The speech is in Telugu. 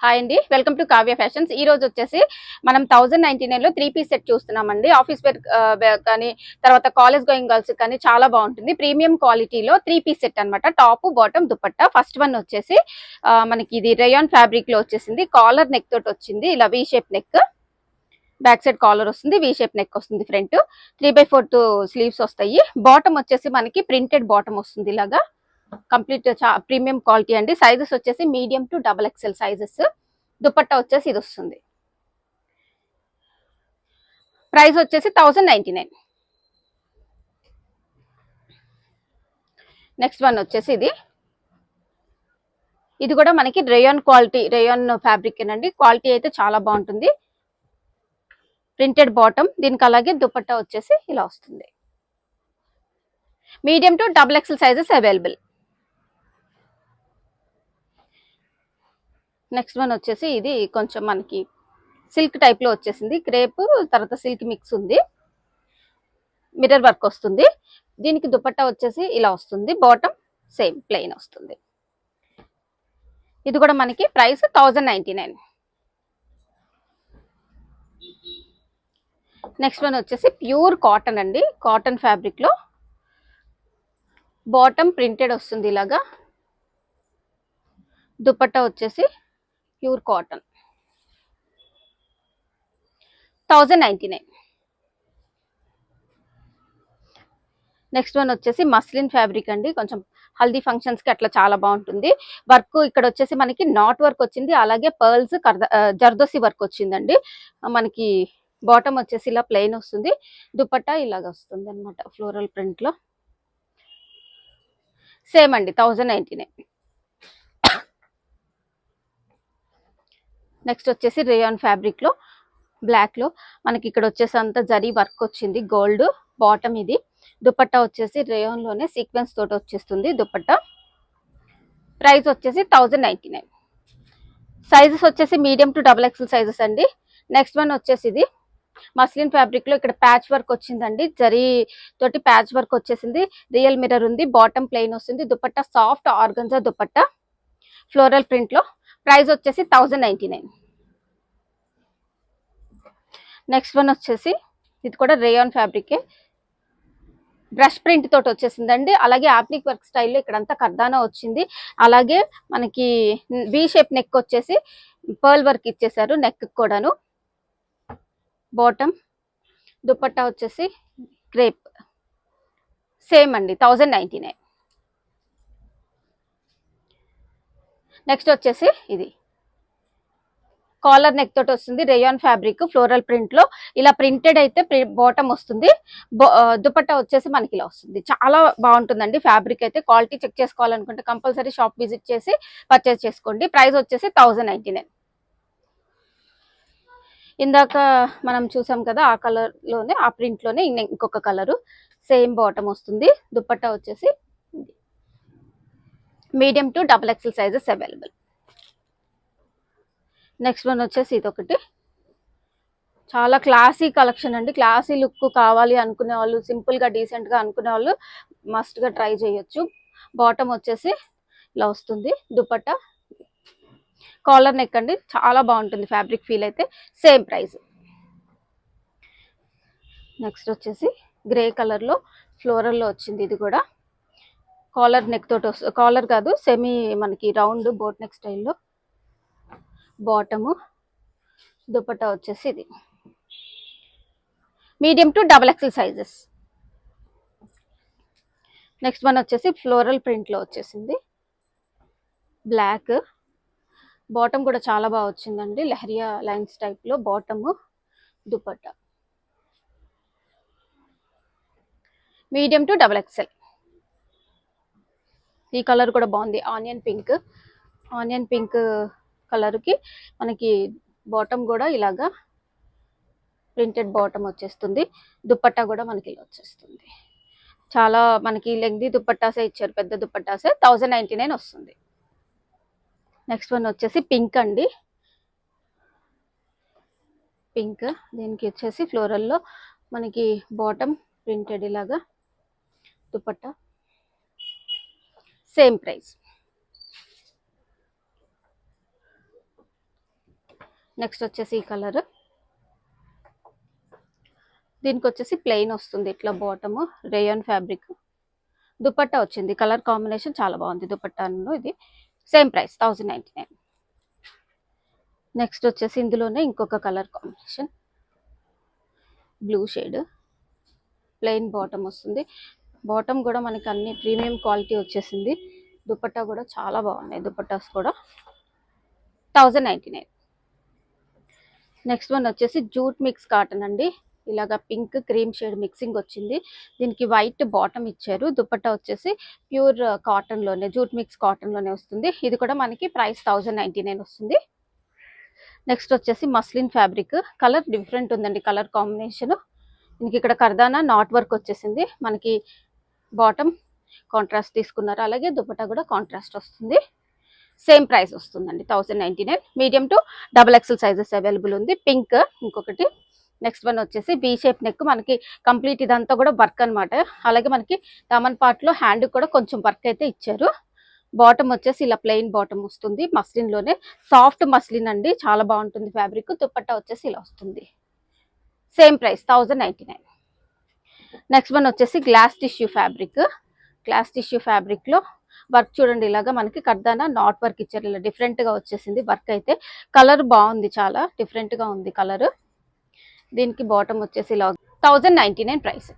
హాయ్ అండి, వెల్కమ్ టు కావ్య ఫ్యాషన్స్. ఈ రోజు వచ్చేసి మనం 1099 లో 3 పీస్ సెట్ చూస్తున్నామండి. ఆఫీస్ వేర్ కానీ తర్వాత కాలేజ్ గోయింగ్ గర్ల్స్ కానీ చాలా బాగుంటుంది. ప్రీమియం క్వాలిటీలో 3 పీస్ సెట్ అనమాట. Top bottom dupatta. First one వచ్చేసి మనకి ఇది రేయాన్ ఫ్యాబ్రిక్ లో వచ్చేసింది. కాలర్ నెక్ తోటి వచ్చింది, ఇలా V shape neck. Back side collar వస్తుంది, వి షేప్ నెక్ వస్తుంది. ఫ్రంట్ 3/4 స్లీవ్స్ వస్తాయి. బాటమ్ వచ్చేసి మనకి ప్రింటెడ్ బాటమ్ వస్తుంది ఇలాగా. కంప్లీట్ ప్రీమియం క్వాలిటీ అండి. సైజెస్ వచ్చేసి medium to XXL sizes. Dupatta వచ్చేసి ఇది వస్తుంది. ప్రైస్ వచ్చేసి 1099. నెక్స్ట్ వన్ వచ్చేసి ఇది కూడా మనకి రేయాన్ క్వాలిటీ, రేయాన్ ఫ్యాబ్రిక్ ఏనండి. క్వాలిటీ అయితే చాలా బాగుంటుంది. ప్రింటెడ్ బాటమ్, దీనికి అలాగే దుపట్టా వచ్చేసి ఇలా వస్తుంది. Medium to XXL sizes available. Next one వచ్చేసి ఇది కొంచెం మనకి సిల్క్ టైప్ లో వచ్చేసింది. క్రేప్ తర్వాత సిల్క్ మిక్స్ ఉంది, మిర్రర్ వర్క్ వస్తుంది. దీనికి దుపట్టా వచ్చేసి ఇలా వస్తుంది. బాటమ్ సేమ్ ప్లెయిన్ వస్తుంది. ఇది కూడా మనకి ప్రైస్ 1099. నెక్స్ట్ వన్ వచ్చేసి ప్యూర్ కాటన్ అండి. కాటన్ ఫ్యాబ్రిక్ లో బాటమ్ ప్రింటెడ్ వస్తుంది ఇలాగా. దుపట్టా వచ్చేసి ప్యూర్ కాటన్, 1099. నెక్స్ట్ వన్ వచ్చేసి మస్లిన్ ఫ్యాబ్రిక్ అండి. కొంచెం హల్దీ ఫంక్షన్స్ కి అట్లా చాలా బాగుంటుంది. వర్క్ ఇక్కడ వచ్చేసి మనకి నాట్ వర్క్ వచ్చింది, అలాగే పర్ల్స్ జర్దోసి వర్క్ వచ్చిందండి. మనకి బాటమ్ వచ్చేసి ఇలా ప్లెయిన్ వస్తుంది. దుపట్టా ఇలాగ వస్తుంది అనమాట, ఫ్లోరల్ ప్రింట్ లో. సేమ్ అండి, 1099. నెక్స్ట్ వచ్చేసి రేయాన్ ఫ్యాబ్రిక్ లో బ్లాక్ లో మనకి ఇక్కడ వచ్చేసి అంతా జరీ వర్క్ వచ్చింది, గోల్డ్ బాటమ్. ఇది దుపట్టా వచ్చేసి రేయాన్ లోనే సీక్వెన్స్ తోటి వచ్చేస్తుంది దుపట్టా. ప్రైస్ వచ్చేసి 1099. సైజెస్ వచ్చేసి మీడియం టు XXL సైజెస్ అండి. నెక్స్ట్ వన్ వచ్చేసి ఇది మస్లిన్ ఫ్యాబ్రిక్ లో ఇక్కడ ప్యాచ్ వర్క్ వచ్చిందండి. జరీ తోటి ప్యాచ్ వర్క్ వచ్చేసింది. రియల్ మిర్రర్ ఉంది. బాటమ్ ప్లెయిన్ వస్తుంది. Dupatta soft organza dupatta, floral print లో. ప్రైస్ వచ్చేసి 1099. నెక్స్ట్ వన్ వచ్చేసి ఇది కూడా రేయాన్ ఫ్యాబ్రిక్, బ్రష్ ప్రింట్ తోటి వచ్చేసిందండి. అలాగే ఆప్లిక్ వర్క్ స్టైల్లో ఇక్కడంతా కర్దానా వచ్చింది. అలాగే మనకి వి షేప్ నెక్ వచ్చేసి పర్ల్ వర్క్ ఇచ్చేసారు నెక్ కూడాను. బాటమ్ దుపట్టా వచ్చేసి క్రేప్, సేమ్ అండి, 1099. నెక్స్ట్ వచ్చేసి ఇది కాలర్ నెక్ తోటి వస్తుంది. రేయాన్ ఫ్యాబ్రిక్ ఫ్లోరల్ ప్రింట్ లో ఇలా ప్రింటెడ్ అయితే బాటమ్ వస్తుంది. దుపట్టా వచ్చేసి మనకి ఇలా వస్తుంది. చాలా బాగుంటుందండి ఫ్యాబ్రిక్ అయితే. క్వాలిటీ చెక్ చేసుకోవాలనుకుంటే కంపల్సరీ షాప్ విజిట్ చేసి పర్చేస్ చేసుకోండి. ప్రైస్ వచ్చేసి 1099. ఇందాక మనం చూసాం కదా, ఆ కలర్ లోనే, ఆ ప్రింట్ లోనే ఇంకొక కలరు. సేమ్ బాటమ్ వస్తుంది. దుపట్టా వచ్చేసి medium to XXL sizes available. Next one వచ్చేసి ఇదొకటి చాలా క్లాసీ కలెక్షన్ అండి. క్లాసీ లుక్ కావాలి అనుకునే వాళ్ళు, సింపుల్ గా డీసెంట్ గా అనుకునే వాళ్ళు మస్ట్ గా ట్రై చేయొచ్చు. బాటమ్ వచ్చేసి ఇలా వస్తుంది. దుపట్టా కాలర్ నెక్ అండి, చాలా బాగుంటుంది ఫ్యాబ్రిక్ ఫీల్ అయితే. Same price. నెక్స్ట్ వచ్చేసి గ్రే కలర్ లో ఫ్లోరల్ లో వచ్చింది. ఇది కూడా కాలర్ నెక్ తోటి వస్తుంది. కాలర్ కాదు, సెమీ మనకి రౌండ్ బోట్ నెక్ స్టైల్లో. బాటము దుపట్టా వచ్చేసి ఇది medium to XXL sizes. Next one వచ్చేసి ఫ్లోరల్ ప్రింట్ లో వచ్చేసింది. బ్లాక్ బాటమ్ కూడా చాలా బాగా వచ్చిందండి. లెహరియా లైన్స్ టైప్ లో bottom, dupatta medium to XXL. ఈ కలర్ కూడా బాగుంది, onion pink. Onion pink colour కి మనకి బాటమ్ కూడా ఇలాగా ప్రింటెడ్ బాటమ్ వచ్చేస్తుంది. దుపట్టా కూడా మనకి ఇలా వచ్చేస్తుంది. చాలా మనకి లెంగ్దీ దుపట్టాసే ఇచ్చారు, పెద్ద దుపట్టాసే. 1099 వస్తుంది. నెక్స్ట్ వన్ వచ్చేసి పింక్ అండి. పింక్, దీనికి వచ్చేసి ఫ్లోరల్లో మనకి బాటమ్ ప్రింటెడ్ ఇలాగా, దుపట్టా సేమ్ ప్రైస్. నెక్స్ట్ వచ్చేసి ఈ కలర్, దీనికి వచ్చేసి ప్లెయిన్ వస్తుంది ఇట్లా బాటమ్, రేయాన్ ఫ్యాబ్రిక్, దుపట్టా వచ్చింది. కలర్ కాంబినేషన్ చాలా బాగుంది దుపట్టాలో. ఇది సేమ్ ప్రైస్ 1099. నెక్స్ట్ వచ్చేసి ఇందులోనే ఇంకొక colour combination, blue shade, plain bottom వస్తుంది. బాటమ్ కూడా మనకి అన్ని ప్రీమియం క్వాలిటీ వచ్చేసింది. దుపట్టా కూడా చాలా బాగున్నాయి, దుపట్టాస్ కూడా 1099. నెక్స్ట్ వన్ వచ్చేసి జూట్ మిక్స్ కాటన్ అండి. ఇలాగా పింక్ క్రీమ్ షేడ్ మిక్సింగ్ వచ్చింది. దీనికి వైట్ బాటమ్ ఇచ్చారు. దుపట్టా వచ్చేసి ప్యూర్ కాటన్ లోనే, జూట్ మిక్స్ కాటన్ లోనే వస్తుంది. ఇది కూడా మనకి ప్రైస్ 1099 వస్తుంది. నెక్స్ట్ వచ్చేసి మస్లిన్ ఫ్యాబ్రిక్, కలర్ డిఫరెంట్ ఉందండి కలర్ కాంబినేషన్. దీనికి ఇక్కడ కర్దానా నాట్ వర్క్ వచ్చేసింది. మనకి బాటమ్ కాంట్రాస్ట్ తీసుకున్నారు, అలాగే దుపట్టా కూడా కాంట్రాస్ట్ వస్తుంది. సేమ్ ప్రైస్ వస్తుందండి 1099. Medium to XXL sizes available ఉంది. పింక్ ఇంకొకటి. నెక్స్ట్ వన్ వచ్చేసి వి షేప్ నెక్, మనకి కంప్లీట్ ఇదంతా కూడా వర్క్ అనమాట. అలాగే మనకి దామన్ పార్ట్ లో హ్యాండ్ కూడా కొంచెం వర్క్ అయితే ఇచ్చారు. బాటమ్ వచ్చేసి ఇలా ప్లెయిన్ బాటమ్ వస్తుంది, మస్లిన్ లోనే, సాఫ్ట్ మస్లిన్ అండి, చాలా బాగుంటుంది ఫ్యాబ్రిక్. దుపట్టా వచ్చేసి ఇలా వస్తుంది. Same price 1099. నెక్స్ట్ వన్ వచ్చేసి glass tissue fabric. Glass tissue fabric లో వర్క్ చూడండి, ఇలాగా మనకి కర్దానా నాట్ వర్క్ ఇచ్చారు. ఇలా డిఫరెంట్ గా వచ్చేసింది వర్క్ అయితే. కలర్ బాగుంది, చాలా డిఫరెంట్ గా ఉంది కలర్. దీనికి బాటమ్ వచ్చేసి ఇలా 1099 ప్రైస్.